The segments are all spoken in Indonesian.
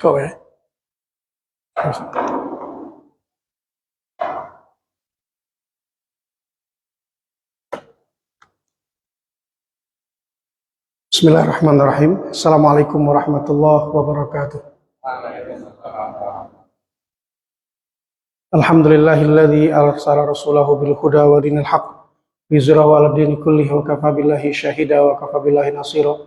Cukup ya. Bismillahirrahmanirrahim. Assalamualaikum warahmatullahi wabarakatuh. Alhamdulillahilladzi arsala rasulahu bil huda wa dinil haqq liyuzhirahu 'ala dini kullihi wa kafa billahi syahida wa kafa billahi nasira.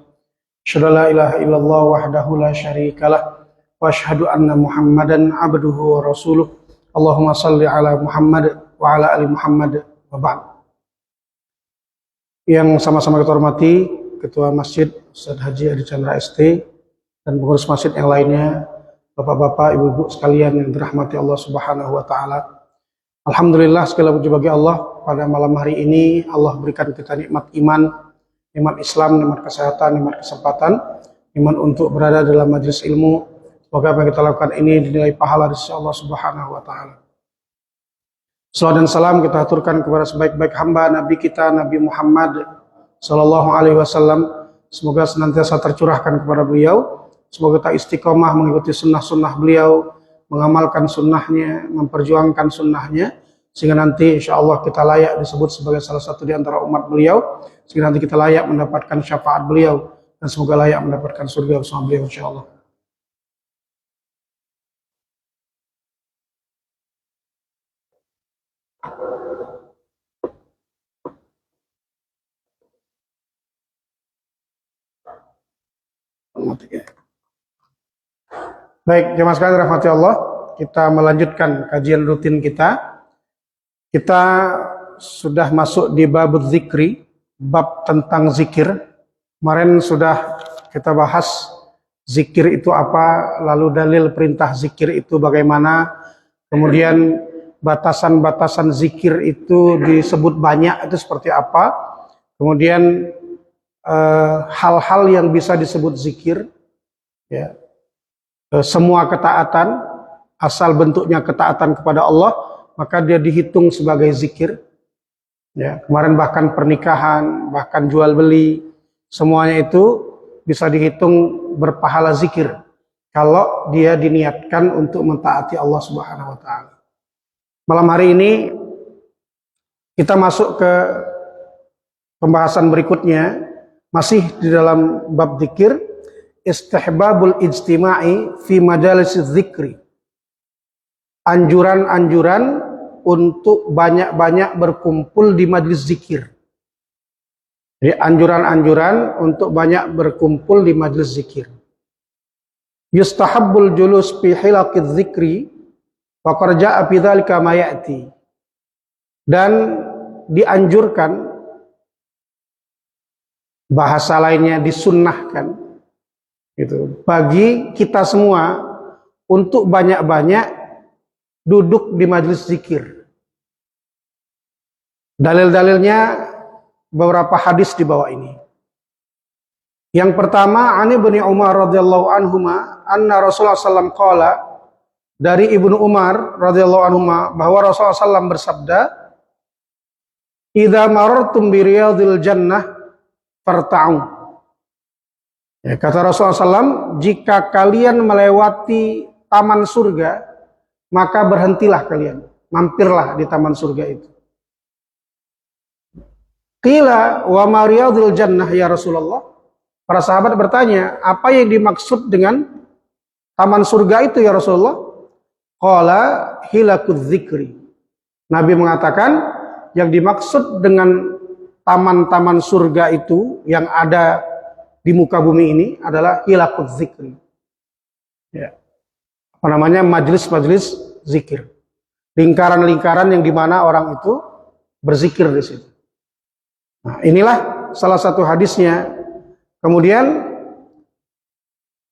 Asyhadu la ilaha illallah wahdahu la syarikalah wa asyhadu anna Muhammadan abduhu wa rasuluh. Allahumma shalli ala Muhammad wa ala ali Muhammad wa ba'd. Yang sama-sama kita hormati Ketua Masjid Ustaz Haji Adi Chandra ST dan pengurus masjid yang lainnya, Bapak-bapak, Ibu-ibu sekalian yang dirahmati Allah Subhanahu wa taala. Alhamdulillah, segala puji bagi Allah. Pada malam hari ini Allah berikan kita nikmat iman, nikmat Islam, nikmat kesehatan, nikmat kesempatan, nikmat untuk berada dalam majelis ilmu. Semoga apa yang kita lakukan ini dinilai pahala dari Allah Subhanahu wa taala. Salawat dan salam kita aturkan kepada sebaik-baik hamba Nabi kita, Nabi Muhammad sallallahu alaihi wasallam. Semoga senantiasa tercurahkan kepada beliau. Semoga kita istiqomah mengikuti sunnah-sunnah beliau, mengamalkan sunnahnya, memperjuangkan sunnahnya, sehingga nanti insya Allah kita layak disebut sebagai salah satu di antara umat beliau, sehingga nanti kita layak mendapatkan syafaat beliau, dan semoga layak mendapatkan surga bersama beliau insya Allah. Baik, jemaah sekalian rahmati Allah, kita melanjutkan kajian rutin kita. Kita sudah masuk di bab zikri, bab tentang zikir. Kemarin sudah kita bahas zikir itu apa, lalu dalil perintah zikir itu bagaimana, kemudian batasan-batasan zikir itu disebut banyak, itu seperti apa, kemudian hal-hal yang bisa disebut zikir, ya. Semua ketaatan, asal bentuknya ketaatan kepada Allah, maka dia dihitung sebagai zikir. Ya, kemarin bahkan pernikahan, bahkan jual beli, semuanya itu bisa dihitung berpahala zikir kalau dia diniatkan untuk mentaati Allah Subhanahu wa taala. Malam hari ini kita masuk ke pembahasan berikutnya, masih di dalam bab zikir. Istihbabul ijtima'i fi majalis dzikri. Anjuran-anjuran untuk banyak-banyak berkumpul di majelis zikir. Jadi anjuran-anjuran untuk banyak berkumpul di majelis zikir. Yustahabbul julus fi hilaqiz dzikri wa qad jaa'a fi dzalika ma ya'ti. Dan dianjurkan, bahasa lainnya disunnahkan, gitu, bagi kita semua untuk banyak-banyak duduk di majelis zikir. Dalil-dalilnya beberapa hadis di bawah ini. Yang pertama, Ani bin Umar radhiyallahu anhuma anna Rasulullah sallallahu qala, dari Ibnu Umar radhiyallahu anhuma bahwa Rasulullah sallallahu bersabda, "Idza marartum bi riyadil jannah farta'u." Ya, kata Rasulullah SAW, jika kalian melewati taman surga, maka berhentilah kalian, mampirlah di taman surga itu. Qila wa ma riyadul jannah ya Rasulullah. Para sahabat bertanya, apa yang dimaksud dengan taman surga itu ya Rasulullah? Qala hilakudz dzikri. Nabi mengatakan, yang dimaksud dengan taman-taman surga itu yang ada di muka bumi ini adalah hilakudz dzikri. Ya. Apa namanya? Majelis-majelis zikir. Lingkaran-lingkaran yang dimana orang itu berzikir di situ. Nah, inilah salah satu hadisnya. Kemudian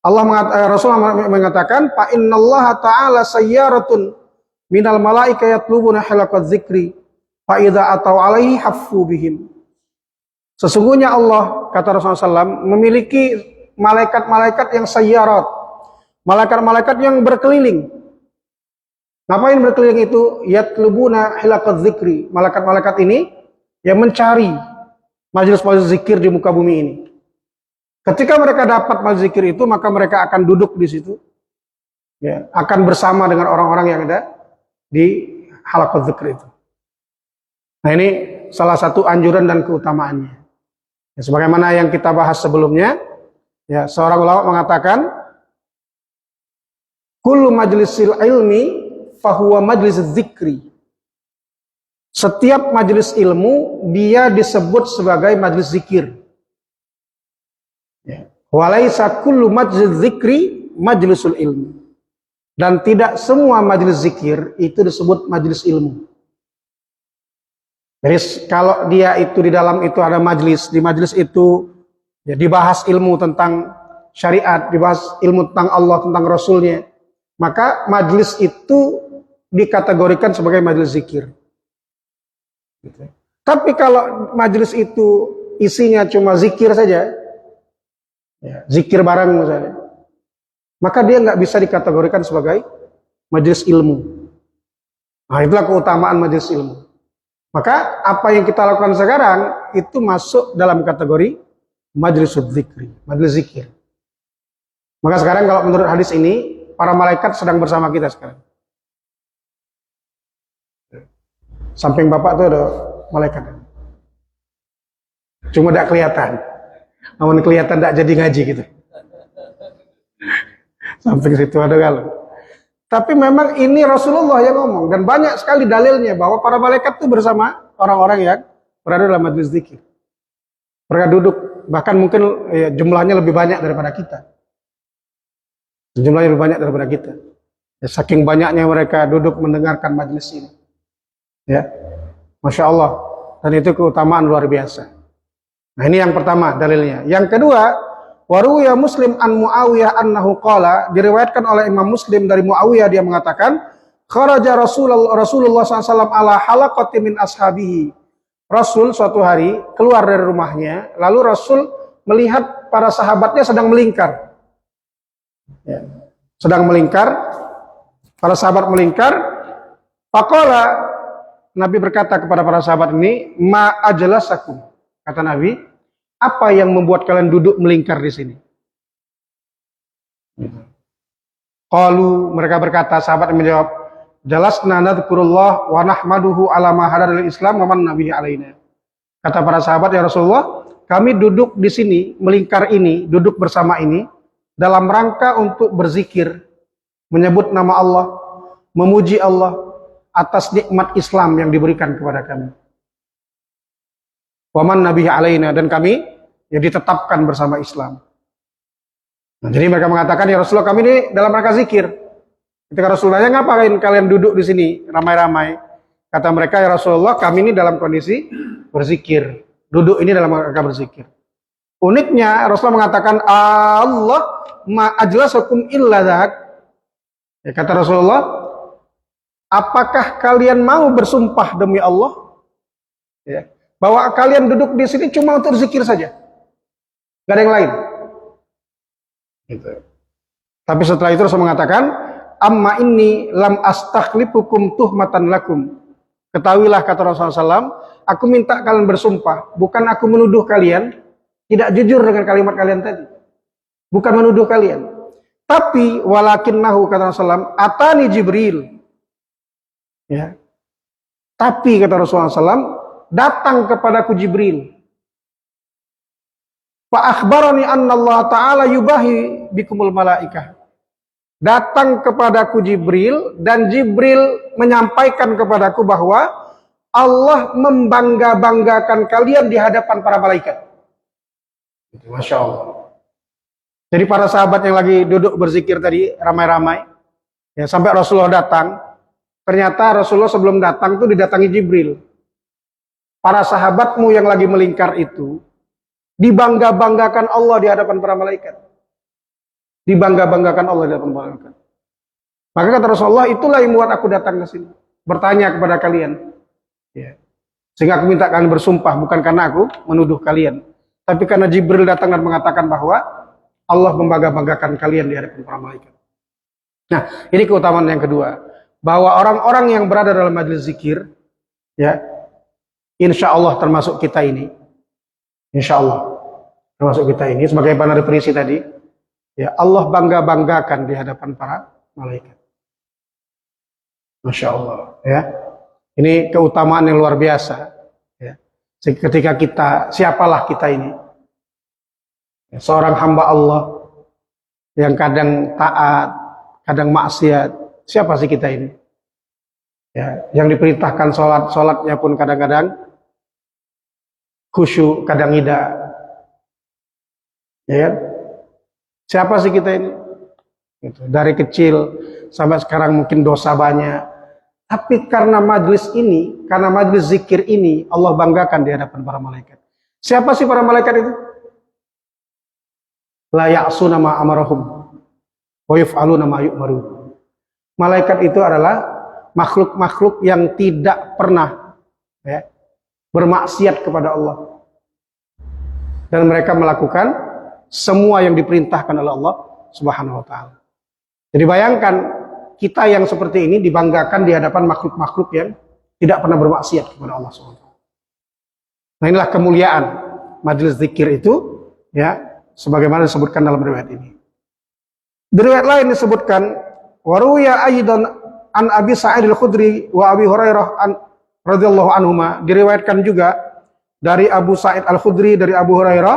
Rasulullah mengatakan, "Fa innallaha ta'ala sayyaratun minal malaika yatlubuna hilakudz dzikri, fa idza atau alaihi haffu bihim." Sesungguhnya Allah, kata Rasulullah SAW, memiliki malaikat-malaikat yang sayyarat, malaikat-malaikat yang berkeliling. Ngapain berkeliling itu? Yatlubuna hilakudz dzikri. Malaikat-malaikat ini yang mencari majelis-majelis zikir di muka bumi ini. Ketika mereka dapat majelis zikir itu, maka mereka akan duduk di situ. ya, akan bersama dengan orang-orang yang ada di halaqah dzikr itu. Nah, ini salah satu anjuran dan keutamaannya. Ya, sebagaimana yang kita bahas sebelumnya, ya, seorang ulama mengatakan, kullu majlisil ilmi fahuwa majlis dzikri. Setiap majelis ilmu dia disebut sebagai majelis zikir. Ya. Walaisa kullu majlis zikri majlisul ilmi. Dan tidak semua majelis zikir itu disebut majelis ilmu. Jadi kalau dia itu di dalam itu ada majelis, di majelis itu ya, dibahas ilmu tentang syariat, dibahas ilmu tentang Allah, tentang Rasulnya, maka majelis itu dikategorikan sebagai majelis zikir. Gitu. Tapi kalau majelis itu isinya cuma zikir saja, ya, zikir bareng misalnya, maka dia nggak bisa dikategorikan sebagai majelis ilmu. Nah, itulah keutamaan majelis ilmu. Maka apa yang kita lakukan sekarang itu masuk dalam kategori majelis zikri, majelis zikir. Maka sekarang kalau menurut hadis ini, para malaikat sedang bersama kita sekarang. Samping Bapak tuh ada malaikat. Cuma tidak kelihatan. Namun kelihatan tidak jadi ngaji gitu. Samping situ ada kalau. Tapi memang ini Rasulullah yang ngomong. Dan banyak sekali dalilnya bahwa para malaikat itu bersama orang-orang yang berada dalam majelis zikir. Mereka duduk. Bahkan mungkin ya, jumlahnya lebih banyak daripada kita. Jumlahnya lebih banyak daripada kita. Ya, saking banyaknya mereka duduk mendengarkan majelis ini. Ya, Masya Allah. Dan itu keutamaan luar biasa. Nah, ini yang pertama dalilnya. Yang kedua, waruya Muslim an Muawiyah annahu qala, diriwayatkan oleh Imam Muslim dari Muawiyah, dia mengatakan, kharaja Rasulullah SAW ala halaqati min ashabihi. Rasul suatu hari keluar dari rumahnya, lalu Rasul melihat para sahabatnya sedang melingkar. Ya, sedang melingkar, para sahabat melingkar. Faqala, Nabi berkata kepada para sahabat ini, ma ajlasakum. Kata Nabi, apa yang membuat kalian duduk melingkar di sini? Qalu, mereka berkata, sahabat menjawab, jalasna nadhkurullah wa nahmaduhu ala ma hadal Islam wa man nabihi alaina. Kata para sahabat, ya Rasulullah, kami duduk di sini, melingkar ini, duduk bersama ini, dalam rangka untuk berzikir, menyebut nama Allah, memuji Allah atas nikmat Islam yang diberikan kepada kami. Wa man nabihi alaina, dan kami yang ditetapkan bersama Islam. Nah, jadi mereka mengatakan, ya Rasulullah, kami ini dalam rangka zikir. Ketika Rasulullah, ngapain kalian duduk di sini ramai-ramai? Kata mereka, ya Rasulullah, kami ini dalam kondisi berzikir. Duduk ini dalam rangka berzikir. Uniknya Rasulullah mengatakan, Allah ma ajlasakum illa dzak. Ya, kata Rasulullah, apakah kalian mau bersumpah demi Allah, ya, bahwa kalian duduk di sini cuma untuk zikir saja, gak ada yang lain? Gitu. Tapi setelah itu Rasul mengatakan, amma inni lam astakhlifukum tuhmatan lakum. Ketahuilah, kata Rasulullah SAW, aku minta kalian bersumpah, bukan aku menuduh kalian tidak jujur dengan kalimat kalian tadi, bukan menuduh kalian, tapi walakinnahu, kata Rasulullah SAW, atani Jibril. Ya. Tapi kata Rasulullah SAW, datang kepadaku Jibril. Fa akhbarani anna Allah Ta'ala yubahi bikumul malaikah. Datang kepadaku Jibril, dan Jibril menyampaikan kepadaku bahwa Allah membangga-banggakan kalian di hadapan para malaikat. Masya Allah. Jadi para sahabat yang lagi duduk berzikir tadi ramai-ramai, ya, sampai Rasulullah datang. Ternyata Rasulullah sebelum datang itu didatangi Jibril. Para sahabatmu yang lagi melingkar itu dibangga-banggakan Allah di hadapan para malaikat. Dibangga-banggakan Allah di hadapan para malaikat. Maka kata Rasulullah, itulah yang membuat aku datang ke sini, bertanya kepada kalian. Ya. Sehingga aku minta kalian bersumpah, bukan karena aku menuduh kalian, tapi karena Jibril datang dan mengatakan bahwa Allah membangga-banggakan kalian di hadapan para malaikat. Nah, ini keutamaan yang kedua. Bahwa orang-orang yang berada dalam majelis zikir, ya, insya Allah termasuk kita ini, insya Allah termasuk kita ini, sebagai mana referensi tadi, ya, Allah bangga-banggakan di hadapan para malaikat. Masya Allah, ya. Ini keutamaan yang luar biasa. Ya. Ketika siapalah kita ini? Seorang hamba Allah yang kadang taat, kadang maksiat. Siapa sih kita ini? Ya, yang diperintahkan sholatnya pun kadang-kadang khusyuk, kadang tidak. Ya kan? Siapa sih kita ini? Gitu. Dari kecil sampai sekarang mungkin dosa banyak. Tapi karena majlis ini, karena majlis zikir ini, Allah banggakan di hadapan para malaikat. Siapa sih para malaikat itu? La ya'suna ma amarahum wa yaf'aluna ma yu'marun. Malaikat itu adalah makhluk-makhluk yang tidak pernah bermaksiat kepada Allah. Dan mereka melakukan semua yang diperintahkan oleh Allah Subhanahu wa taala. Jadi bayangkan kita yang seperti ini dibanggakan di hadapan makhluk-makhluk yang tidak pernah bermaksiat kepada Allah Subhanahu wa taala. Nah, inilah kemuliaan majelis zikir itu, ya, sebagaimana disebutkan dalam riwayat ini. Di riwayat lain disebutkan waruya aidan an Abi Sa'id al-Khudri wa Abi Hurairah radhiyallahu anhuma, diriwayatkan juga dari Abu Sa'id al-Khudri dari Abu Hurairah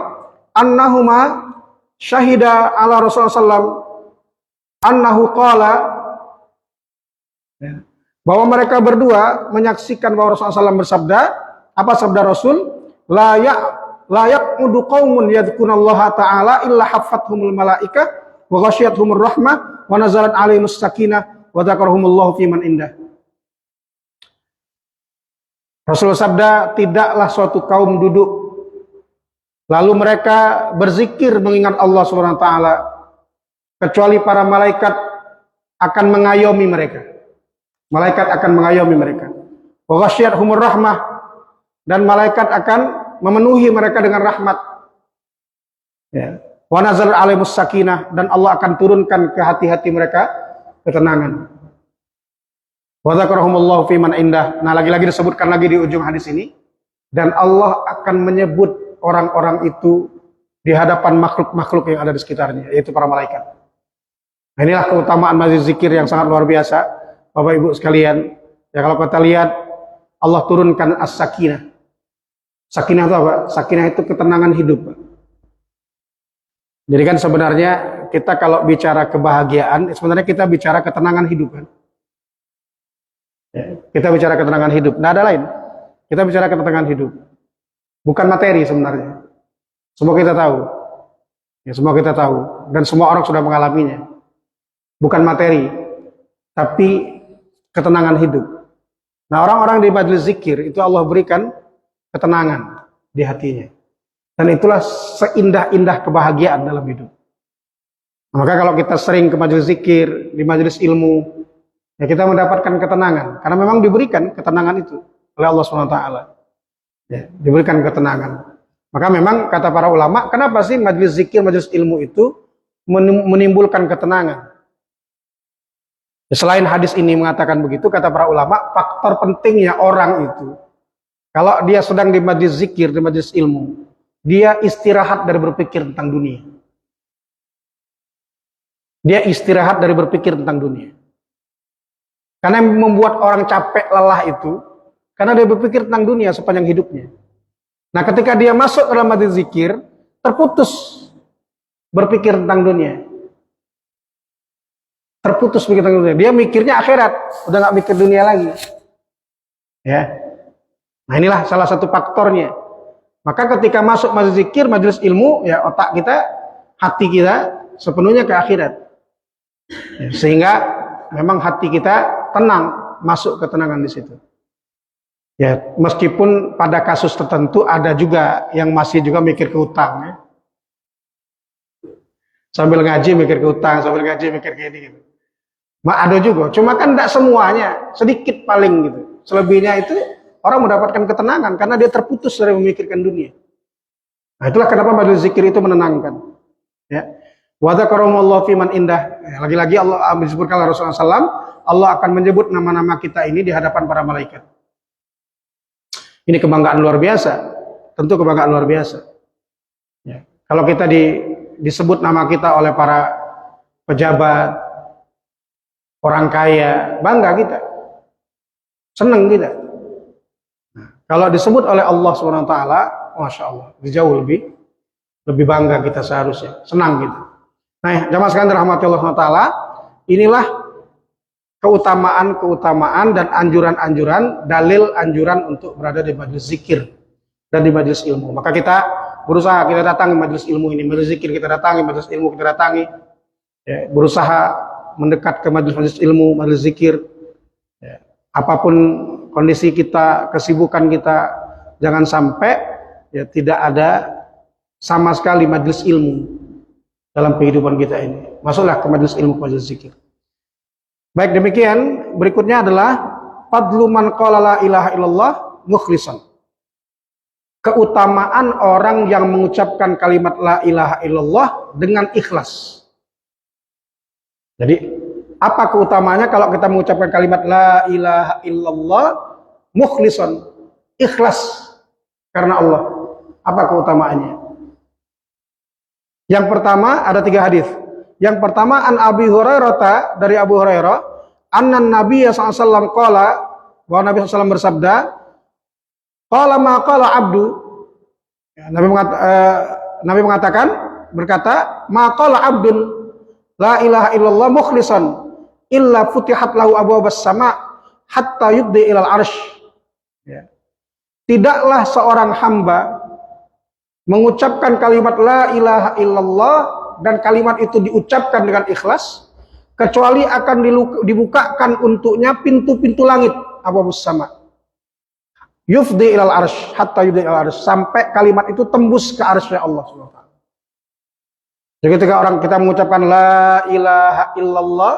annahuma syahida ala Rasulullah sallallahu annahu qala, bahwa mereka berdua menyaksikan bahwa Rasulullah SAW bersabda. Apa sabda Rasul? Layak mudu qaumun yadhkurullaha ta'ala illa haffathumul malaikah wa ghasyiyatuhumur rahmah wa nazalat alaihimus sakinah wa dzakarahumullahu fiman indah. Rasulullah sabda, tidaklah suatu kaum duduk lalu mereka berzikir mengingat Allah Subhanahu wa taala kecuali para malaikat akan mengayomi mereka. Malaikat akan mengayomi mereka. Wa ghasyiyatuhumur rahmah, dan malaikat akan memenuhi mereka dengan rahmat. Ya. Wa nazalat alaihimus sakinah, dan Allah akan turunkan ke hati-hati mereka ketenangan. Wa dzakarahumullahu fiman indah. Nah, lagi-lagi disebutkan lagi di ujung hadis ini, dan Allah akan menyebut orang-orang itu di hadapan makhluk-makhluk yang ada di sekitarnya, yaitu para malaikat. Nah, inilah keutamaan majlis zikir yang sangat luar biasa, Bapak Ibu sekalian. Ya, kalau kita lihat Allah turunkan as-sakinah. Sakinah itu apa? Sakinah itu ketenangan hidup. Jadi kan sebenarnya kita kalau bicara kebahagiaan, sebenarnya kita bicara ketenangan hidup kan. Ya, kita bicara ketenangan hidup. Nah, ada lain. Kita bicara ketenangan hidup. Bukan materi sebenarnya. Semua kita tahu. Ya, semua kita tahu. Dan semua orang sudah mengalaminya. Bukan materi, tapi ketenangan hidup. Nah, orang-orang di majelis zikir itu Allah berikan ketenangan di hatinya. Dan itulah seindah-indah kebahagiaan dalam hidup. Nah, maka kalau kita sering ke majelis zikir, di majelis ilmu, ya kita mendapatkan ketenangan. Karena memang diberikan ketenangan itu oleh Allah SWT. Ya, diberikan ketenangan. Maka memang kata para ulama, kenapa sih majelis zikir, majelis ilmu itu menimbulkan ketenangan? Selain hadis ini mengatakan begitu, kata para ulama, faktor pentingnya orang itu, kalau dia sedang di majelis zikir, di majelis ilmu, dia istirahat dari berpikir tentang dunia. Dia istirahat dari berpikir tentang dunia. Karena yang membuat orang capek, lelah itu, karena dia berpikir tentang dunia sepanjang hidupnya. Nah, ketika dia masuk ke dalam majelis zikir, terputus berpikir tentang dunia. Terputus pikir tentang dunia. Dia mikirnya akhirat, udah nggak mikir dunia lagi. Ya. Nah, inilah salah satu faktornya. Maka ketika masuk majelis zikir, majelis ilmu, ya otak kita, hati kita sepenuhnya ke akhirat. Ya, sehingga memang hati kita tenang, masuk ketenangan di situ. Ya, meskipun pada kasus tertentu ada juga yang masih juga mikir ke utang, ya. Sambil ngaji mikir ke utang, sambil ngaji mikir ke ini gitu. Ada juga, cuma kan tidak semuanya, sedikit paling gitu. Selebihnya itu orang mendapatkan ketenangan karena dia terputus dari memikirkan dunia. Nah, itulah kenapa majelis zikir itu menenangkan. Ya. Wa dzakarakumullahu fiman indah. Ya, lagi-lagi Allah disebutkan oleh Rasulullah SAW, Allah akan menyebut nama-nama kita ini di hadapan para malaikat. Ini kebanggaan luar biasa, tentu kebanggaan luar biasa. Ya. Kalau kita disebut nama kita oleh para pejabat, orang kaya, bangga kita, senang kita. Kalau disebut oleh Allah SWT, Masya Allah, jauh lebih bangga kita seharusnya, senang kita. Nah, jamaah sekalian dirahmati Allah SWT, inilah keutamaan dan anjuran-anjuran, dalil anjuran untuk berada di majelis zikir dan di majelis ilmu. Maka kita berusaha, kita datangi majelis ilmu ini, majelis zikir kita datangi, majelis ilmu kita datangi, ya, berusaha mendekat ke majelis ilmu, majelis zikir. Ya, apapun kondisi kita, kesibukan kita, jangan sampai ya tidak ada sama sekali majelis ilmu dalam kehidupan kita ini. Masuklah ke majelis ilmu, majelis zikir. Baik, demikian berikutnya adalah fadlu man qala la ilaha illallah mukhlishan. Keutamaan orang yang mengucapkan kalimat la ilaha illallah dengan ikhlas. Jadi, apa keutamaannya kalau kita mengucapkan kalimat la ilaha illallah mukhlishan, ikhlas karena Allah? Apa keutamaannya? Yang pertama, ada 3 hadis. Yang pertama, an Abi Hurairah, dari Abu Hurairah, annan Nabi SAW qala, bahwa Nabi SAW bersabda, qala ma qala abdu, ya, Nabi mengatakan, berkata, ma qala abdun la ilaha illallah mukhlishan illa futihat lahu abwabas sama hatta yuddi ilal arsh. Ya. Tidaklah seorang hamba mengucapkan kalimat la ilaha illallah dan kalimat itu diucapkan dengan ikhlas kecuali akan dibukakan untuknya pintu-pintu langit abwabus sama. Yufdi ilal arsh hatta yuddi ilal arsh, sampai kalimat itu tembus ke arsy Allah Subhanahu wa taala. Jadi ketika orang kita mengucapkan la ilaha illallah,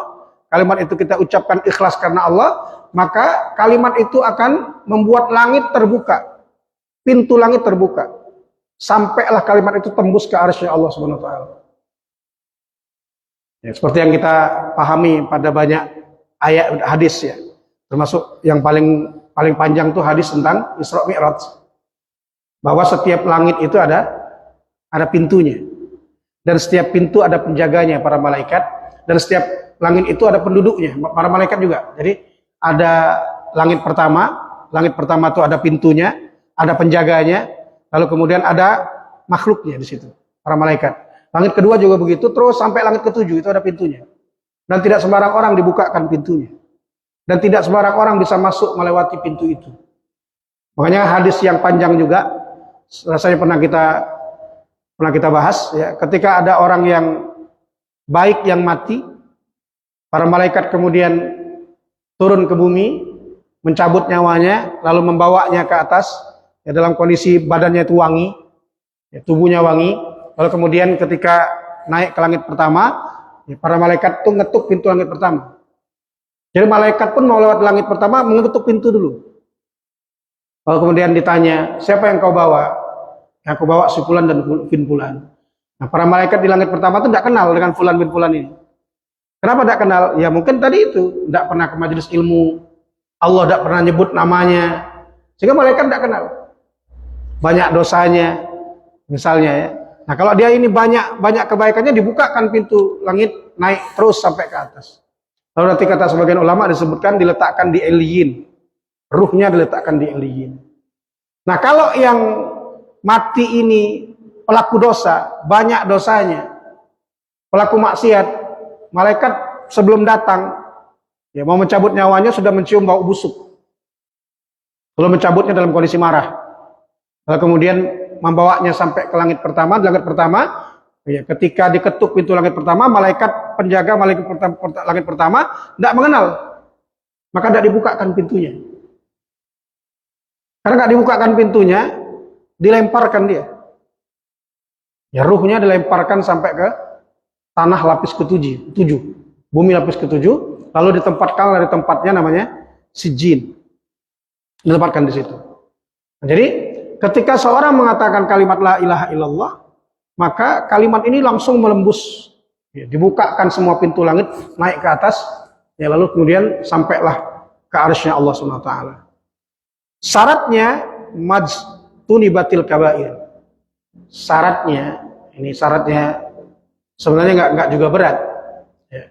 kalimat itu kita ucapkan ikhlas karena Allah, maka kalimat itu akan membuat langit terbuka, pintu langit terbuka, sampailah kalimat itu tembus ke arsy Allah Subhanahu wa taala. Ya, seperti yang kita pahami pada banyak ayat hadis ya, termasuk yang paling panjang tuh hadis tentang Isra Mi'raj, bahwa setiap langit itu ada pintunya, dan setiap pintu ada penjaganya, para malaikat, dan setiap langit itu ada penduduknya, para malaikat juga. Jadi ada langit pertama itu ada pintunya, ada penjaganya, lalu kemudian ada makhluknya di situ, para malaikat. Langit kedua juga begitu, terus sampai langit ke-7 itu ada pintunya. Dan tidak sembarang orang dibukakan pintunya. Dan tidak sembarang orang bisa masuk melewati pintu itu. Makanya hadis yang panjang juga, rasanya pernah kita bahas ya, ketika ada orang yang baik yang mati, para malaikat kemudian turun ke bumi, mencabut nyawanya, lalu membawanya ke atas ya, dalam kondisi badannya itu wangi, ya, tubuhnya wangi. Lalu kemudian ketika naik ke langit pertama, ya, para malaikat itu ngetuk pintu langit pertama. Jadi malaikat pun mau lewat langit pertama, mengetuk pintu dulu. Lalu kemudian ditanya, siapa yang kau bawa? Yang aku bawa si Fulan dan bin Fulan. Nah, para malaikat di langit pertama itu tidak kenal dengan Fulan bin Fulan ini. Kenapa tidak kenal? Ya mungkin tadi itu, tidak pernah ke majelis ilmu, Allah tidak pernah nyebut namanya, sehingga malaikat tidak kenal. Banyak dosanya, misalnya ya. Nah, kalau dia ini banyak kebaikannya, dibukakan pintu langit, naik terus sampai ke atas. Lalu nanti kata sebagian ulama disebutkan diletakkan di Eliyin. Ruhnya diletakkan di Eliyin. Nah, kalau yang mati ini pelaku dosa, banyak dosanya, pelaku maksiat, malaikat sebelum datang, ya mau mencabut nyawanya sudah mencium bau busuk. Belum mencabutnya dalam kondisi marah. Lalu kemudian membawanya sampai ke langit pertama, ya, ketika diketuk pintu langit pertama, malaikat penjaga langit pertama tidak mengenal, maka tidak dibukakan pintunya. Karena tidak dibukakan pintunya, dilemparkan dia. Ya, ruhnya dilemparkan sampai ke tanah lapis ke-7, bumi lapis ke-7, lalu ditempatkan dari tempatnya namanya Sijin, ditempatkan di situ. Nah, jadi ketika seorang mengatakan kalimat la ilaha illallah, maka kalimat ini langsung melembus, ya, dibukakan semua pintu langit, naik ke atas, ya, lalu kemudian sampailah ke arsy-Nya Allah Subhanahu wa taala. Syaratnya majtunibatil kabair. Syaratnya sebenarnya enggak juga berat. Ya.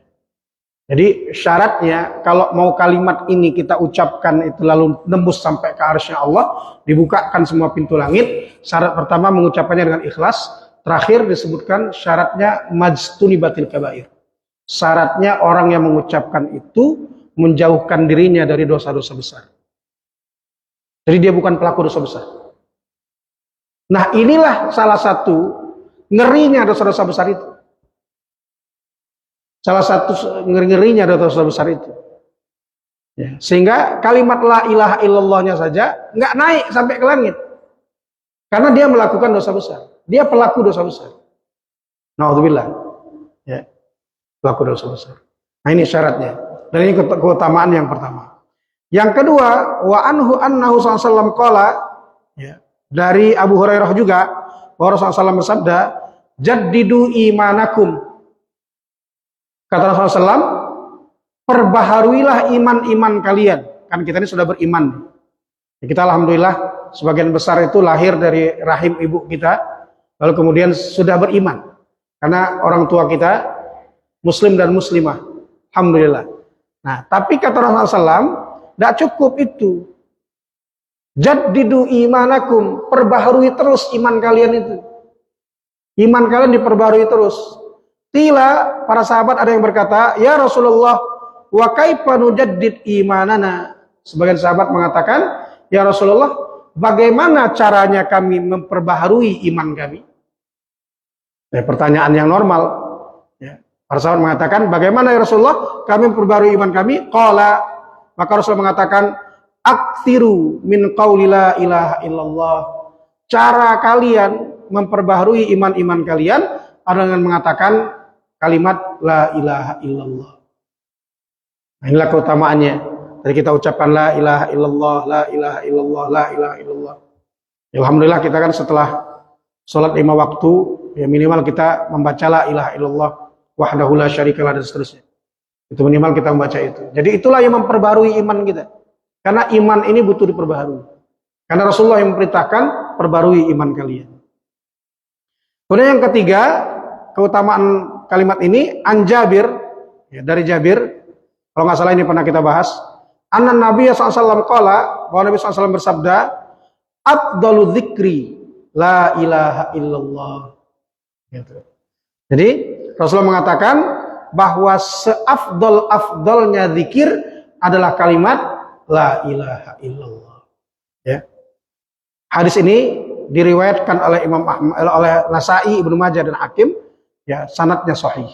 Jadi syaratnya kalau mau kalimat ini kita ucapkan itu lalu nembus sampai ke arsy-Nya Allah, dibukakan semua pintu langit. Syarat pertama mengucapkannya dengan ikhlas. Terakhir disebutkan syaratnya majtunibatil kabair. Syaratnya orang yang mengucapkan itu menjauhkan dirinya dari dosa-dosa besar. Jadi dia bukan pelaku dosa besar. Nah, inilah salah satu ngerinya dosa-dosa besar itu. Salah satu ngeri-ngerinya dosa besar itu. Ya, sehingga kalimat la ilaha illallahnya saja nggak naik sampai ke langit. Karena dia melakukan dosa besar. Dia pelaku dosa besar. Nauzubillah. Ya, pelaku dosa besar. Nah, ini syaratnya. Dan ini keutamaan yang pertama. Yang kedua, wa anhu annahu sallallahu alaihi wasallam qala, ya, dari Abu Hurairah juga bahwa Rasulullah SAW bersabda, jaddidu imanakum. Kata Rasulullah SAW, perbaharuilah iman-iman kalian. Kan kita ini sudah beriman. Kita alhamdulillah sebagian besar itu lahir dari rahim ibu kita, lalu kemudian sudah beriman. Karena orang tua kita muslim dan muslimah. Alhamdulillah. Nah, tapi kata Rasulullah SAW, tidak cukup itu. Jaddidu imanakum, perbaharui terus iman kalian itu. Iman kalian diperbarui terus. Tila, para sahabat ada yang berkata, ya Rasulullah, wa kaifa nujaddid imanana? Sebagian sahabat mengatakan, ya Rasulullah, bagaimana caranya kami memperbaharui iman kami? Pertanyaan yang normal. Ya. Para sahabat mengatakan, bagaimana ya Rasulullah kami memperbaharui iman kami? Qala, maka Rasulullah mengatakan, aktsiru min qauli la ilaha illallah. Cara kalian memperbaharui iman-iman kalian adalah dengan mengatakan kalimat la ilaha illallah. Nah, inilah keutamaannya. Jadi kita ucapkan la ilaha illallah, la ilaha illallah, la ilaha illallah. Ya, alhamdulillah kita kan setelah sholat 5 waktu, ya minimal kita membaca la ilaha illallah wahdahu la syarikalah dan seterusnya. Itu minimal kita membaca itu. Jadi itulah yang memperbarui iman kita. Karena iman ini butuh diperbaharui. Karena Rasulullah yang memerintahkan perbarui iman kalian. Kemudian yang ketiga, keutamaan kalimat ini an Jabir, ya, dari Jabir, kalau nggak salah ini pernah kita bahas, anna Nabi SAW qala, bahwa Nabi SAW bersabda, afdalu dzikri la ilaha illallah. Gitu. Jadi Rasulullah mengatakan bahwa seafdal-afdalnya zikir adalah kalimat la ilaha illallah. Ya. Hadis ini diriwayatkan oleh Imam Ahmad, oleh Nasai, Ibnu Majah dan Hakim. Ya, sanadnya sahih.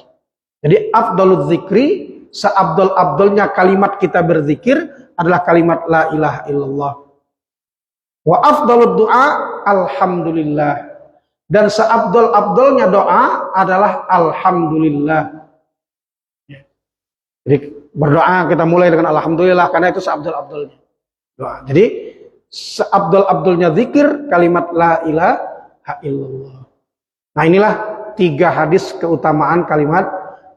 Jadi afdalul zikri, seabdal-abdalnya kalimat kita berzikir adalah kalimat la ilaha illallah. Wa afdalud du'a alhamdulillah. Dan seabdal-abdalnya doa adalah alhamdulillah. Ya. Jadi berdoa kita mulai dengan alhamdulillah karena itu seabdal-abdalnya doa. Jadi seabdal-abdalnya zikir kalimat la ilaha illallah. Nah, inilah 3 hadis keutamaan kalimat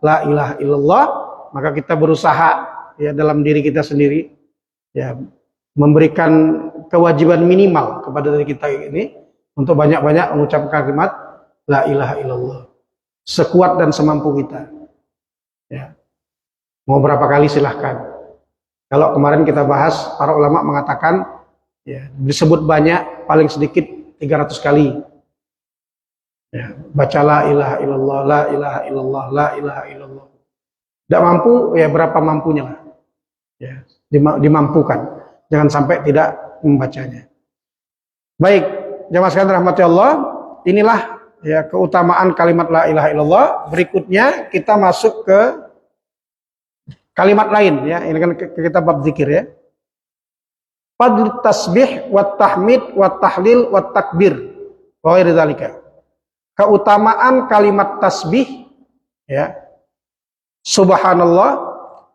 la ilaha illallah. Maka kita berusaha ya dalam diri kita sendiri ya memberikan kewajiban minimal kepada diri kita ini untuk banyak-banyak mengucapkan kalimat la ilaha illallah sekuat dan semampu kita. Ya. Mau berapa kali silahkan. Kalau kemarin kita bahas, para ulama mengatakan ya, disebut banyak, paling sedikit 300 kali. Ya, baca la ilaha illallah, la ilaha illallah, la ilaha illallah. Tidak mampu, ya berapa mampunya lah. Ya, dimampukan. Jangan sampai tidak membacanya. Baik, jamaah sekalian rahmati Allah, inilah ya keutamaan kalimat la ilaha illallah. Berikutnya kita masuk ke kalimat lain ya. Ini kan kita bab zikir ya. Fadl tasbih wat tahmid wat tahlil wat takbir. Wa ghairi dzalika. Keutamaan kalimat tasbih ya. Subhanallah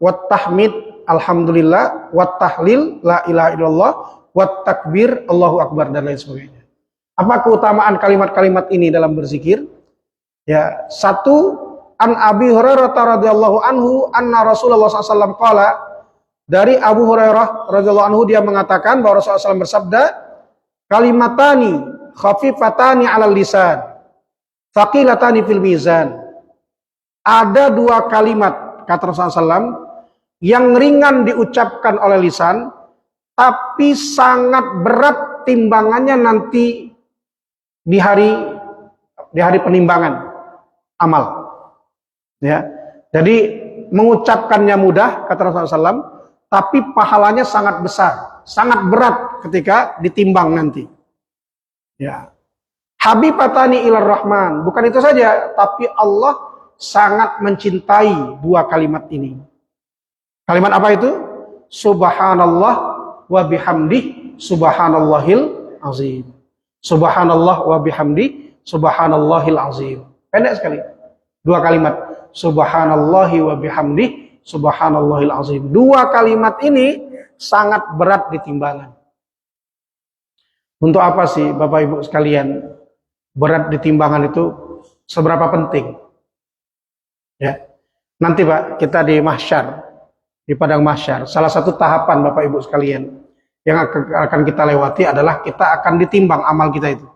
wat tahmid alhamdulillah wat tahlil la ilaha illallah wat takbir Allahu akbar dan lain sebagainya. Apa keutamaan kalimat-kalimat ini dalam berzikir? Ya, satu, an Abi Hurairah radhiyallahu anhu anna Rasulullah SAW qala, dari Abu Hurairah radhiyallahu anhu dia mengatakan bahwa Rasulullah SAW bersabda, kalimatani khafifatani 'alal lisan, thaqilatani fil mizan. Ada 2 kalimat kata Rasulullah SAW, yang ringan diucapkan oleh lisan, tapi sangat berat timbangannya nanti di hari penimbangan amal. Ya, jadi mengucapkannya mudah, kata Rasulullah SAW, tapi pahalanya sangat besar, sangat berat ketika ditimbang nanti. Ya, Habibatani ilar Rahman. Bukan itu saja, tapi Allah sangat mencintai dua kalimat ini. Kalimat apa itu? Subhanallah wa bihamdih subhanallahil azim. Subhanallah wa bihamdih subhanallahil azim. Pendek sekali. Dua kalimat. Subhanallahi wa bihamdih subhanallahil azim. Dua kalimat ini sangat berat di timbangan. Untuk apa sih Bapak Ibu sekalian? Berat di timbangan itu seberapa penting? Ya. Nanti Pak, kita di mahsyar, di padang mahsyar, salah satu tahapan Bapak Ibu sekalian yang akan kita lewati adalah kita akan ditimbang amal kita itu.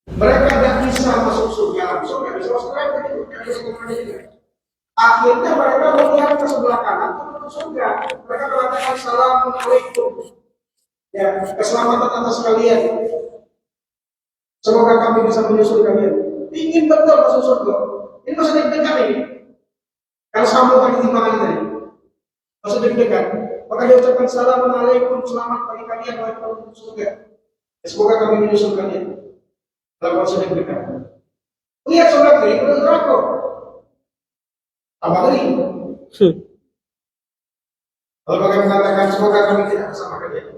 Mereka tidak bisa masuk surga langsung, tidak bisa masuk neraka juga. Akhirnya mereka melihat ke sebelah kanan untuk surga. Mereka mengatakan Assalamualaikum. Ya, keselamatan atas kalian. Semoga kami bisa menyusul kalian. Ingin betul masuk surga. Ini masih deg-degan ini. Kalau sambungan timbangan ini masih deg-degan. Maka dia ucapkan Assalamualaikum, selamat bagi kalian wahai penduduk surga. Semoga kami menyusul kalian. Dalam konsep deg-degan. Lihat surga kering, neraka. Tambah ngeri. Kalau bagaimana mengatakan semoga kami tidak bersama kalian.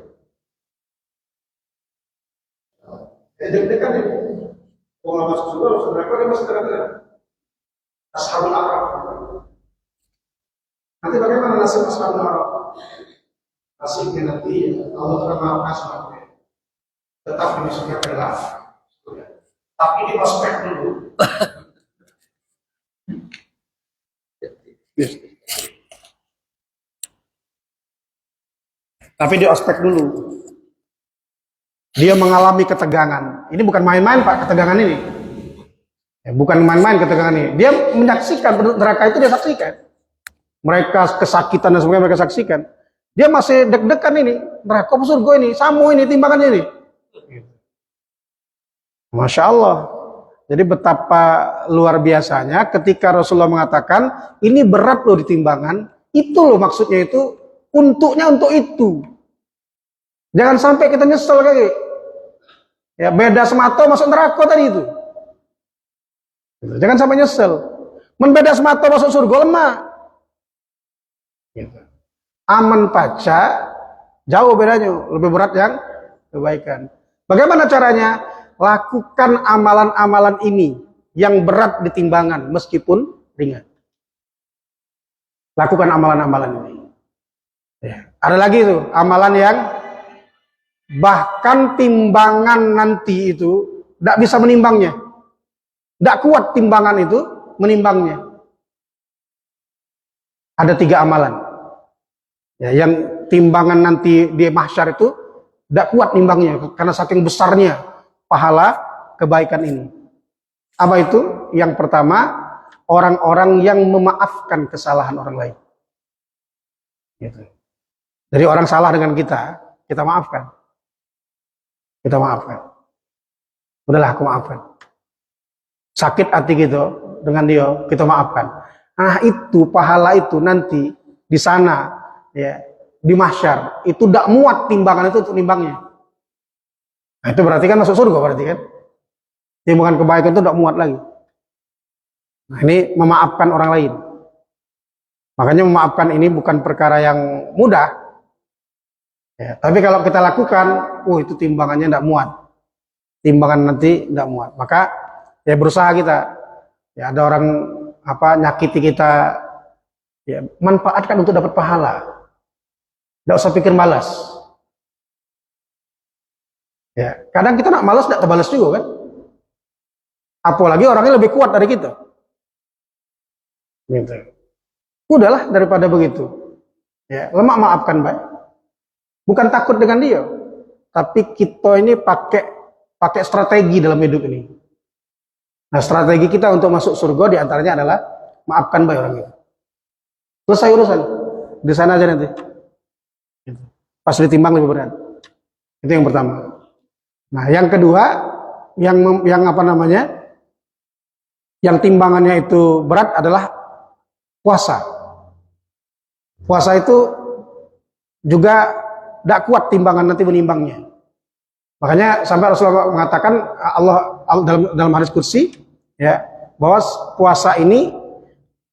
Deg-degan itu. Kalau masuk surga, masuk neraka dia masih terang-terang. Ashabul A'raf. Nanti bagaimana nasib Ashabul A'raf? Nasibnya nanti Allah akan maafkan semuanya. Tetap di surga gelap. Tapi di ospek dulu. Tapi di ospek dulu. Dia mengalami ketegangan. Ini bukan main-main Pak, ketegangan ini. Ya, bukan main-main ketegangan ini. Dia menyaksikan penduduk neraka itu, dia saksikan. Mereka kesakitan dan sebagainya mereka saksikan. Dia masih deg-degan ini. Neraka surga ini, samu ini, timbangannya ini. Masya Allah. Jadi betapa luar biasanya ketika Rasulullah mengatakan ini berat loh di timbangan. Itu loh maksudnya itu. Untuknya untuk itu. Jangan sampai kita nyesel kayak gitu. Ya beda semato masuk neraka tadi itu. Jangan sampai nyesel. Membeda semato masuk surga lemah. Aman paca jauh bedanya, lebih berat yang kebaikan. Bagaimana caranya? Lakukan amalan-amalan ini yang berat di timbangan meskipun ringan. Lakukan amalan-amalan ini. Ya. Ada lagi tuh amalan yang bahkan timbangan nanti itu tidak bisa menimbangnya. Tidak kuat timbangan itu menimbangnya. Ada 3 amalan. Ya, yang timbangan nanti di mahsyar itu tidak kuat nimbangnya karena saking besarnya pahala kebaikan ini. Apa itu? Yang pertama, orang-orang yang memaafkan kesalahan orang lain. Gitu. Jadi orang salah dengan kita maafkan. Kita maafkan. Udahlah, aku maafkan. Sakit hati gitu dengan dia, kita maafkan. Nah itu pahala itu nanti di sana, ya, di mahsyar itu tidak muat timbangan itu untuk nimbangnya. Nah itu berarti kan masuk surga berarti kan? Timbangan kebaikan itu tidak muat lagi. Nah ini memaafkan orang lain. Makanya memaafkan ini bukan perkara yang mudah. Ya, tapi kalau kita lakukan, itu timbangannya tidak muat. Timbangan nanti tidak muat. Maka ya berusaha kita. Ya ada orang nyakiti kita, ya manfaatkan untuk dapat pahala. Tidak usah pikir malas. Ya, kadang kita nak malas tidak terbalas juga kan? Apalagi orangnya lebih kuat dari kita. Gitu. Udahlah daripada begitu. Ya, lemak maafkan baik. Bukan takut dengan dia, tapi kita ini pakai strategi dalam hidup ini. Nah, strategi kita untuk masuk surga diantaranya adalah maafkan baik orang itu. Selesai urusan. Di sana aja nanti. Pas ditimbang lebih berat. Itu yang pertama. Nah, yang kedua, yang apa namanya? Yang timbangannya itu berat adalah puasa. Puasa itu juga tidak kuat timbangan nanti menimbangnya. Makanya sampai Rasulullah mengatakan Allah dalam hadis qudsi, ya, bahwa puasa ini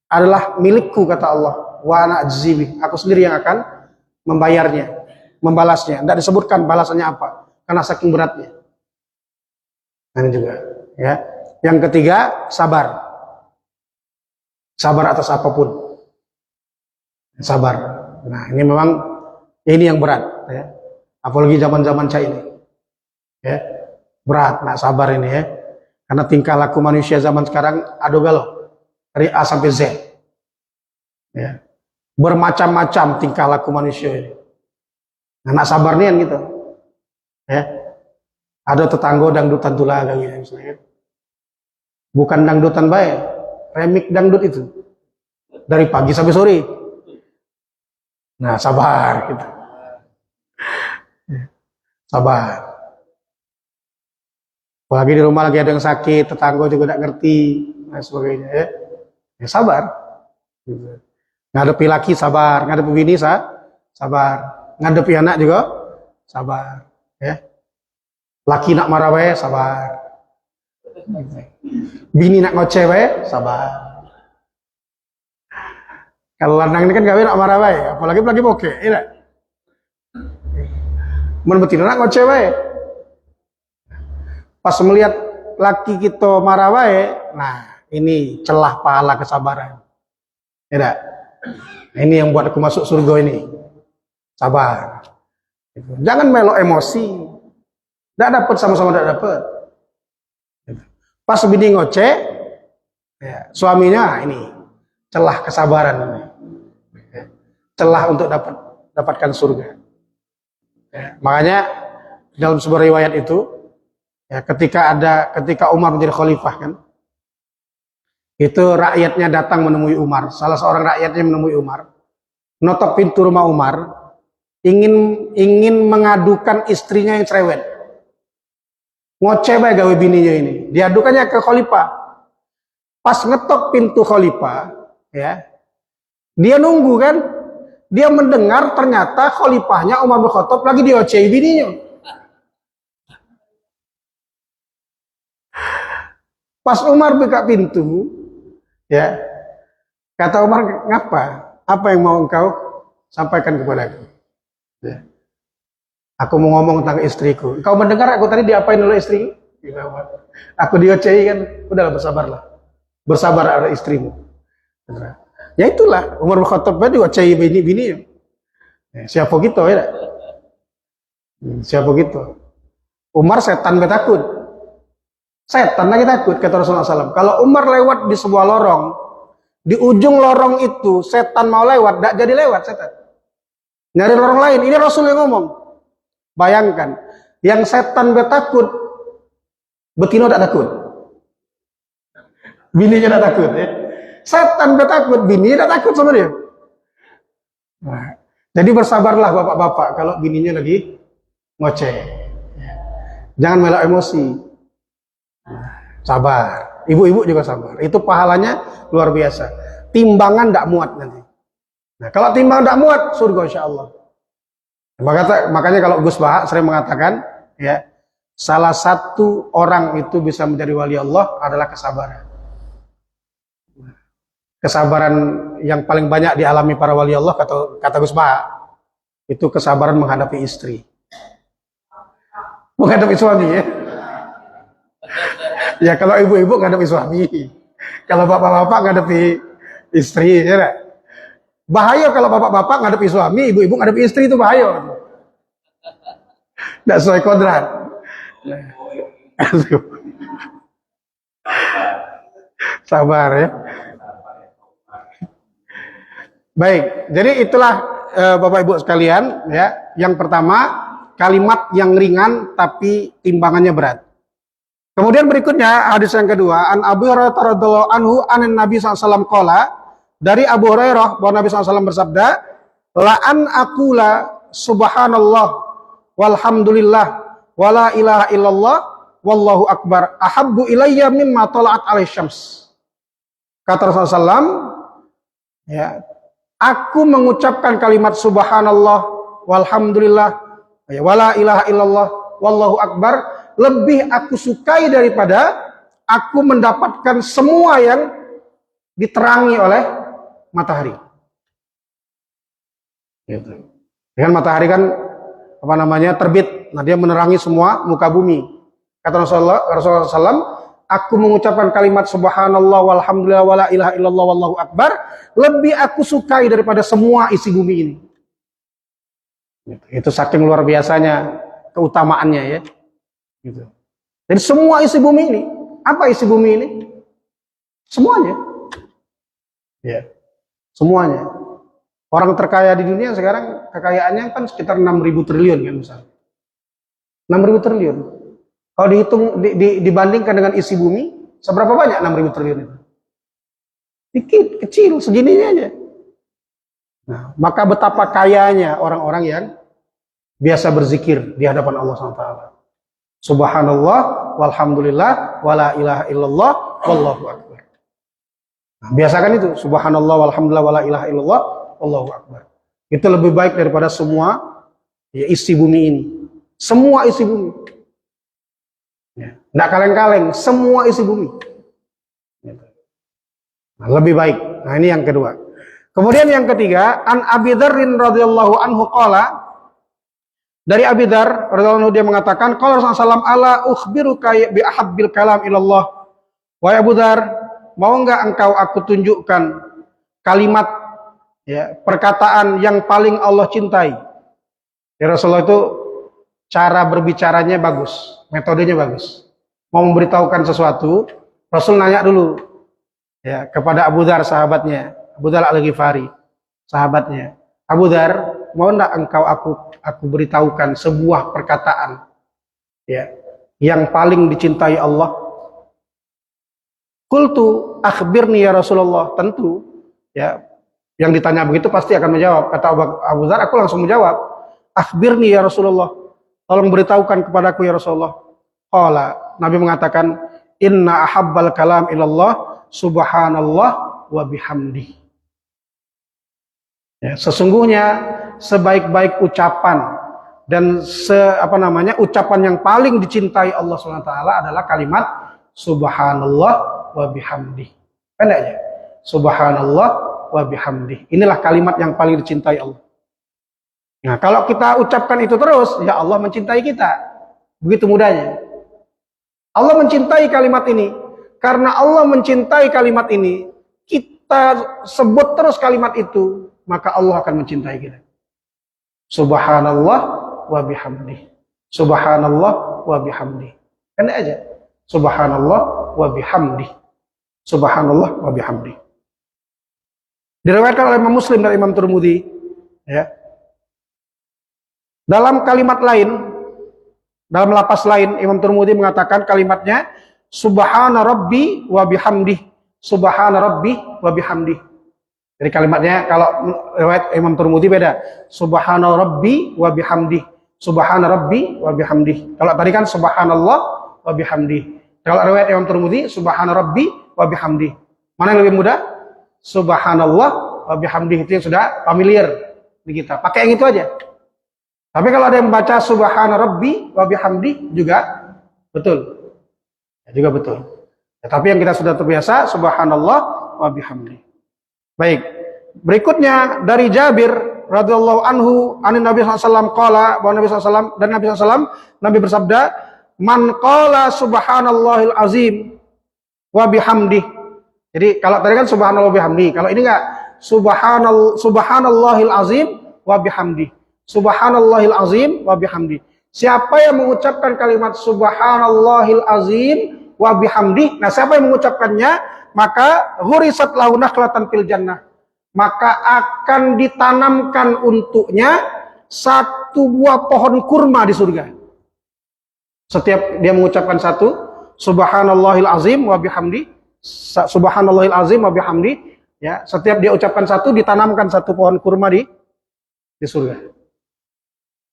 adalah milikku kata Allah, wa ana ajzibi, aku sendiri yang akan membayarnya, membalasnya. Tidak disebutkan balasannya apa karena saking beratnya. Nah, ini juga, ya. Yang ketiga, sabar. Sabar atas apapun. Sabar. Nah, ini memang ini yang berat, ya. Apalagi zaman-zaman cai ini. Ya. Berat, nah sabar ini ya. Karena tingkah laku manusia zaman sekarang ado galau. Dari A sampai Z. Ya. Bermacam-macam tingkah laku manusia ini. Nah, nak sabar nih gitu. Ya. Ada tetangga dangdutan tulaga gitu misalnya. Bukan dangdutan baik, remik dangdut itu. Dari pagi sampai sore. Nah, sabar gitu. Sabar. Apalagi di rumah lagi ada yang sakit, tetangga juga tidak ngerti, dan sebagainya. Ya, ya sabar. Ngadepi laki sabar, ngadepi bini sabar, ngadepi anak juga sabar. Ya. Laki nak marah we, sabar. Bini nak ngoceh we, sabar. Kalau lanang ini kan gawe nak marah we, apalagi bokeh, ya. Mun betina nak ngoceh we. Pas melihat laki kita marah wae, nah ini celah pahala kesabaran. Ya, ini yang buat aku masuk surga ini. Sabar. Jangan melo emosi. Tidak dapat sama-sama tidak dapat. Pas bini ngoceh, ya, suaminya ini celah kesabaran ini. Celah untuk dapatkan surga. Ya, makanya dalam sebuah riwayat itu, ya, ketika Umar menjadi khalifah kan, itu rakyatnya datang menemui Umar. Salah seorang rakyatnya menemui Umar, notok pintu rumah Umar, ingin mengadukan istrinya yang cerewet, ngoceh bae gawe bininya ini. Diadukannya ke khalifah. Pas ngetok pintu khalifah, ya, dia nunggu kan, dia mendengar ternyata khalifahnya Umar bin Khattab lagi diocehi bininya. Pas Umar buka pintu, ya, kata Umar, ngapa? Apa yang mau engkau sampaikan kepadaku? Ya. Aku mau ngomong tentang istriku. Engkau mendengar aku tadi diapain oleh istriku? Aku diocehi kan, udahlah bersabarlah. Bersabar ada istrimu. Ya itulah, Umar bin Khattab diocehi bini-bini. Siapa gitu ya? Siapa gitu? Umar setan takut. Setan lagi takut, kata Rasulullah SAW. Kalau Umar lewat di sebuah lorong, di ujung lorong itu setan mau lewat, tidak jadi lewat setan. Nyari lorong lain, ini Rasul yang ngomong. Bayangkan, yang setan takut, betina tidak takut. Bininya tidak takut ya. Setan takut, bini tidak takut sama dia. Nah, jadi bersabarlah bapak-bapak kalau bininya lagi ngoceh. Jangan melak emosi. Sabar. Ibu-ibu juga sabar. Itu pahalanya luar biasa. Timbangan tidak muat nanti. Nah, kalau timbang tidak muat, surga insya Allah. Makanya kalau Gus Baha sering mengatakan, ya, salah satu orang itu bisa menjadi wali Allah adalah kesabaran. Kesabaran yang paling banyak dialami para wali Allah, kata Gus Baha, itu kesabaran menghadapi istri. Menghadapi suami ya. Ya kalau ibu-ibu menghadapi suami. Kalau bapak-bapak menghadapi istri ya gak? Bahaya kalau bapak-bapak menghadapi suami, ibu-ibu menghadapi istri, itu bahaya. Tidak sesuai kodrat. Sabar ya. Baik, jadi itulah Bapak Ibu sekalian ya. Yang pertama, kalimat yang ringan tapi timbangannya berat. Kemudian berikutnya hadis yang kedua, an Abu Hurairah radhiyallahu anhu anan Nabi SAW qala, dari Abu Hurairah bahwa Nabi SAW bersabda, la an aqula subhanallah walhamdulillah wala ilaha illallah wallahu akbar ahabbu ilayya mimma tala'at alaihi syams. Kata Rasulullah SAW, ya, aku mengucapkan kalimat subhanallah walhamdulillah wala ilaha illallah wallahu akbar lebih aku sukai daripada aku mendapatkan semua yang diterangi oleh matahari. Gitu. Dengan matahari kan apa namanya terbit, nah dia menerangi semua muka bumi. Kata Rasulullah SAW, aku mengucapkan kalimat subhanallah walhamdulillah wala ilaha illallah wallahu akbar lebih aku sukai daripada semua isi bumi ini. Itu saking luar biasanya keutamaannya ya. Gitu. Jadi semua isi bumi ini, apa isi bumi ini? Semuanya. Ya. Semuanya. Orang terkaya di dunia sekarang kekayaannya kan sekitar 6.000 triliun kan misalnya. 6.000 triliun. Kalau dihitung dibandingkan dengan isi bumi, seberapa banyak 6.000 triliun itu? Dikit, kecil, segininya aja. Nah, maka betapa kayanya orang-orang yang biasa berzikir di hadapan Allah SWT. Subhanallah walhamdulillah wala ilaha illallah wallahu akbar. Nah, biasakan itu subhanallah walhamdulillah wala ilaha illallah wallahu akbar. Itu lebih baik daripada semua ya, isi bumi ini. Semua isi bumi. Ya, enggak kaleng-kaleng, semua isi bumi. Nah, lebih baik. Nah, ini yang kedua. Kemudian yang ketiga, an Abi Dzarrin radhiyallahu anhu qala, dari Abi Dzar radhiyallahu anhu dia mengatakan, qala Rasulullah SAW, ala ukhbiruka bi ahabbil kalam ilallah. Wahai Abu Dzar, mau enggak engkau aku tunjukkan kalimat ya, perkataan yang paling Allah cintai. Ya Rasulullah itu cara berbicaranya bagus, metodenya bagus. Mau memberitahukan sesuatu, Rasul nanya dulu ya kepada Abu Dzar sahabatnya, Abu Dzar Al-Ghifari, sahabatnya. Abu Dzar, mau enggak engkau aku beritahukan sebuah perkataan ya yang paling dicintai Allah? Qultu akhbirni ya Rasulullah. Tentu ya, yang ditanya begitu pasti akan menjawab. Kata Abu Dzar, aku langsung menjawab, akhbirni ya Rasulullah, tolong beritahukan kepadaku ya Rasulullah. Qala, Nabi mengatakan, inna ahabbal kalam ilallah subhanallah wa bihamdi. Ya, sesungguhnya sebaik-baik ucapan dan ucapan yang paling dicintai Allah SWT adalah kalimat subhanallah wa bihamdi. Pendek aja. Subhanallah wa bihamdi. Inilah kalimat yang paling dicintai Allah. Nah, kalau kita ucapkan itu terus, ya Allah mencintai kita. Begitu mudahnya. Allah mencintai kalimat ini. Karena Allah mencintai kalimat ini, kita sebut terus kalimat itu, maka Allah akan mencintai kita. Subhanallah wa bihamdih. Subhanallah wa bihamdih. Kan aja. Subhanallah wa bihamdih. Subhanallah wa bihamdih. Diriwayatkan oleh Imam Muslim dan Imam Tirmidzi, ya. Dalam kalimat lain, dalam lapas lain, Imam Tirmidzi mengatakan kalimatnya Subhana Rabbi wa bihamdih. Subhana Rabbi wa bihamdih. Jadi kalimatnya kalau riwayat Imam Tirmidzi beda. Subhana Rabbi wa bihamdih. Subhana Rabbi wa bihamdih. Kalau tadi kan Subhanallah wa bihamdih. Kalau riwayat Imam Tirmidzi Subhana Rabbi wa bihamdih. Mana yang lebih mudah? Subhanallah wa bihamdih, itu yang sudah familiar di kita. Pakai yang itu aja. Tapi kalau ada yang membaca Subhana Rabbi wa bihamdih juga betul. Ya, juga betul. Ya, tapi yang kita sudah terbiasa Subhanallah wa bihamdih. Baik. Berikutnya dari Jabir radhiyallahu anhu, anin Nabi SAW qala, bahwa Nabi SAW dan Nabi SAW, Nabi bersabda, man qala subhanallahil azim wa bihamdih. Jadi kalau tadi kan subhanallah wa bihamdih, kalau ini enggak subhanallahil azim wa bihamdih. Subhanallahil azim wa bihamdih. Siapa yang mengucapkan kalimat subhanallahil azim wa bihamdih, nah siapa yang mengucapkannya, maka ghurisat lahu nakhlatan fil jannah, maka akan ditanamkan untuknya satu buah pohon kurma di surga. Setiap dia mengucapkan satu subhanallahil azim wa bihamdi, subhanallahil azim wa bihamdi, ya, setiap dia ucapkan satu ditanamkan satu pohon kurma di surga.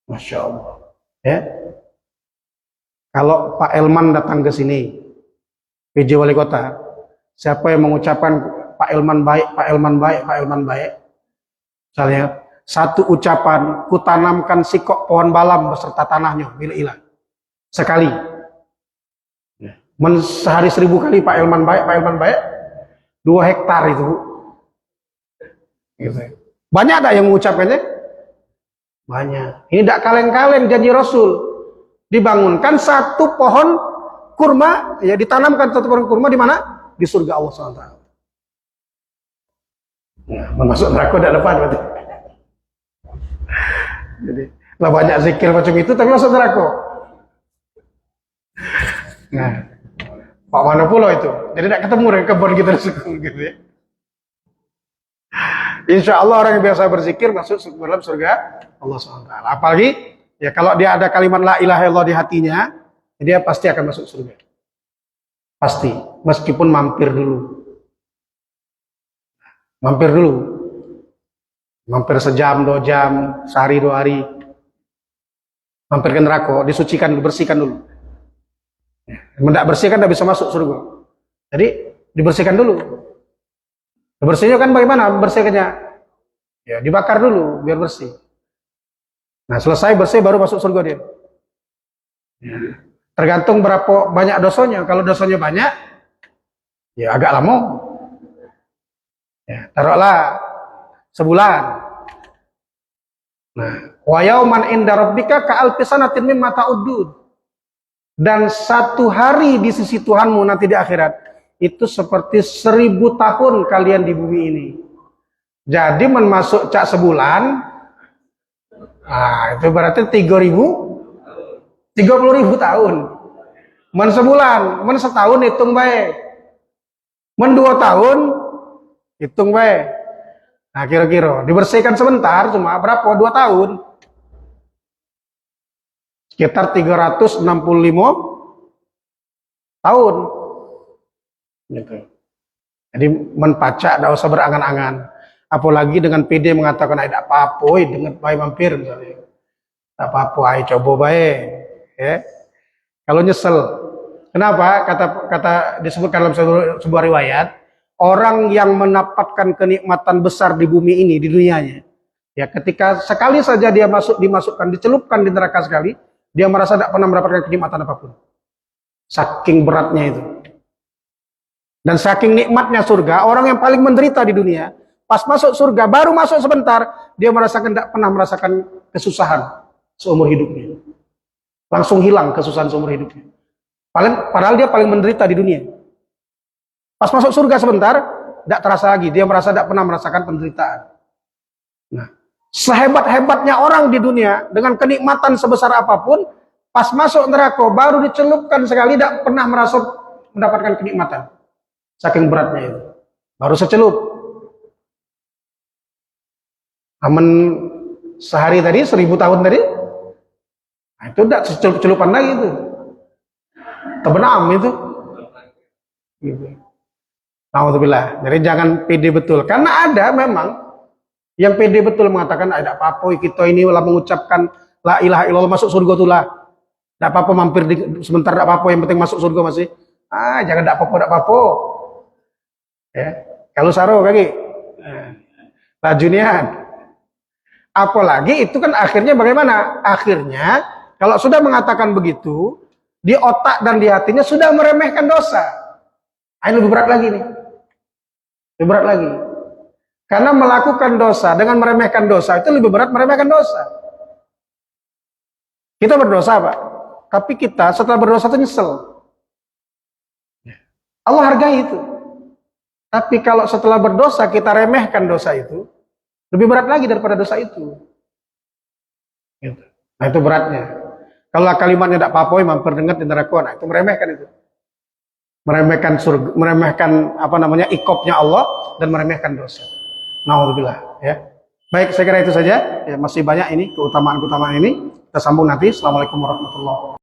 Masya Allah. Ya. Kalau Pak Elman datang ke sini, PJ Wali Kota, siapa yang mengucapkan Pak Elman baik, Pak Elman baik, Pak Elman baik, misalnya satu ucapan, kutanamkan sikok pohon balam beserta tanahnya, bila ilah. Sekali. Sehari 1000 kali Pak Elman baik, Pak Elman baik, 2 hektar itu. Gitu. Banyak tak yang mengucapkannya? Banyak. Ini tidak kaleng-kaleng janji Rasul. Dibangunkan satu pohon kurma, ya, ditanamkan satu pohon kurma di mana? Di surga Allah SWT. Nah, masuk neraka tidak dapat berarti. Jadi, lah banyak zikir macam itu tapi masuk neraka. Nah, Pak mana pula itu? Jadi tidak ketemu dengan kebun kita gitu ya. Insya Allah orang yang biasa berzikir masuk dalam surga Allah SWT. Apalagi ya kalau dia ada kalimat la ilaha illallah di hatinya, dia pasti akan masuk surga. Pasti, meskipun mampir dulu. Mampir dulu. Mampir sejam, 2 jam, sehari, 2 hari. Mampir ke neraka, disucikan dulu, bersihkan dulu. Tidak bersihkan tidak bisa masuk surga. Jadi dibersihkan dulu. Bersihnya kan bagaimana bersihkannya? Ya dibakar dulu biar bersih. Nah selesai bersih baru masuk surga dia. Ya. Tergantung berapa banyak dosanya. Kalau dosanya banyak, ya agak lama. Ya, taruhlah sebulan. Nah, wa yauman inda rabbika ka'alfi sanatin mimma ta'uddun. Dan 1 hari di sisi Tuhanmu nanti di akhirat itu seperti 1000 tahun kalian di bumi ini. Jadi masuk cak sebulan, nah itu berarti 30.000 tahun. Men sebulan, men setahun hitung baik. Men 2 tahun hitung baik. Nah kira-kira dibersihkan sebentar cuma berapa? 2 tahun. Sekitar 365 tahun. Gitu. Jadi menpacak tidak usah berangan-angan. Apalagi dengan PD mengatakan tidak apa-apa, dengan baik mampir misalnya. Tidak apa-apa, ayo coba baik. Ya. Kalau nyesel. Kenapa? Kata disebutkan dalam sebuah riwayat, orang yang mendapatkan kenikmatan besar di bumi ini, di dunianya, ya ketika sekali saja dia dimasukkan, dicelupkan di neraka sekali, dia merasa tidak pernah mendapatkan kenikmatan apapun. Saking beratnya itu. Dan saking nikmatnya surga, orang yang paling menderita di dunia, pas masuk surga, baru masuk sebentar, dia merasakan tidak pernah merasakan kesusahan seumur hidupnya. Langsung hilang kesusahan seumur hidupnya. Padahal dia paling menderita di dunia. Pas masuk surga sebentar, tidak terasa lagi. Dia merasa tidak pernah merasakan penderitaan. Nah, sehebat-hebatnya orang di dunia, dengan kenikmatan sebesar apapun, pas masuk neraka, baru dicelupkan sekali, tidak pernah merasa mendapatkan kenikmatan. Saking beratnya itu. Baru secelup. Aman sehari tadi, 1000 tahun tadi, nah, itu tidak secelup-celupan lagi itu. Terbenam itu. Gitu. Alhamdulillah. Jadi jangan pede betul. Karena ada memang yang pede betul mengatakan, tidak apa-apa, kita ini lah mengucapkan la ilaha illallah masuk surga tuh lah. Tidak apa-apa mampir sebentar, tidak apa-apa, yang penting masuk surga masih. Jangan tidak apa-apa, tidak apa-apa. Ya. Kalau saro kaki. Lajunian. Apalagi itu kan akhirnya bagaimana? Akhirnya kalau sudah mengatakan begitu, di otak dan di hatinya sudah meremehkan dosa. Ini lebih berat lagi nih. Lebih berat lagi. Karena melakukan dosa dengan meremehkan dosa itu lebih berat meremehkan dosa. Kita berdosa, Pak. Tapi kita setelah berdosa itu nyesel. Allah hargai itu. Tapi kalau setelah berdosa kita remehkan dosa itu, lebih berat lagi daripada dosa itu. Gitu. Nah itu beratnya. Kalau kalimatnya tidak apa-apa, mampir dengar di neraka, nah itu meremehkan itu. Meremehkan surga, meremehkan apa namanya ikopnya Allah dan meremehkan dosa. Nauzubillah, ya. Baik, saya kira itu saja. Ya, masih banyak ini keutamaan-keutamaan ini. Kita sambung nanti. Assalamualaikum warahmatullahi wabarakatuh.